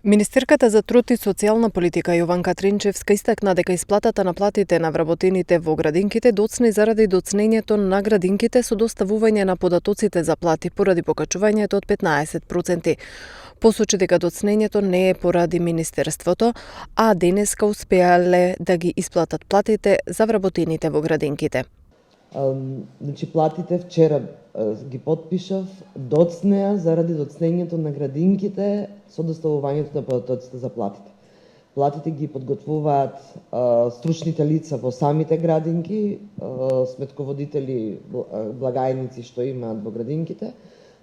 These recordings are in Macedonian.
Министерката за труд и социјална политика Јованка Тринчевска истакна дека исплатата на платите на вработените во градинките доцни заради доцнењето на градинките со доставување на податоците за плати поради покачувањето од 15%. Посочи дека доцнењето не е поради Министерството, а денеска успеале да ги исплатат платите за вработените во градинките. Значи платите вчера ги потпишав, доцнеа заради доцнењето на градинките со доставувањето на податоците за платите. Платите ги подготвуваат стручните лица во самите градинки, сметководители, благајници што имаат во градинките,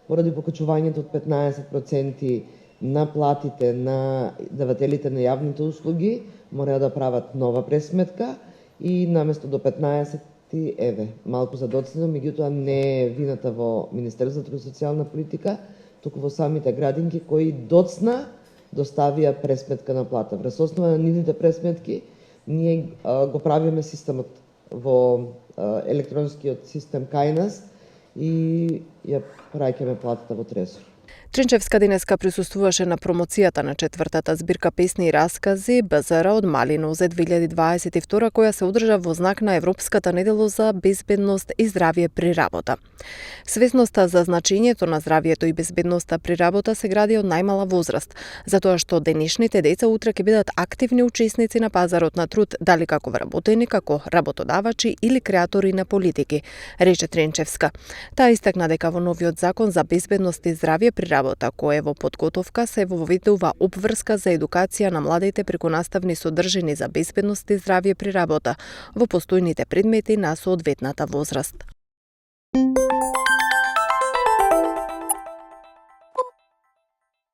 поради покачувањето од 15% на платите на давателите на јавните услуги, мора да прават нова пресметка и наместо до 15 еве, малку задоцнено, меѓутоа не е вината во Министерството за труд и социјална политика, туку во самите градинки кои доцна доставија пресметка на плата. Врз основа на нивните пресметки, ние го правиме системот во електронскиот систем кај нас и ја праќаме платата во Трезор. Тринчевска денеска присуствуваше на промоцијата на четвртата збирка песни и раскази БЗР од Малинозе 2022, која се одржа во знак на Европската недело за безбедност и здравје при работа. Свесноста за значењето на здравјето и безбедноста при работа се гради од најмала возраст, затоа што денешните деца утре ќе бидат активни учесници на пазарот на труд, дали како вработени, како работодавачи или креатори на политики, рече Тринчевска. Таа истакна дека во новиот закон за безбедност и здравје при работа, кој е во подготовка, се воведува обврска за едукација на младите преку наставни содржини за безбедност и здравје при работа во постојните предмети на соодветната возраст.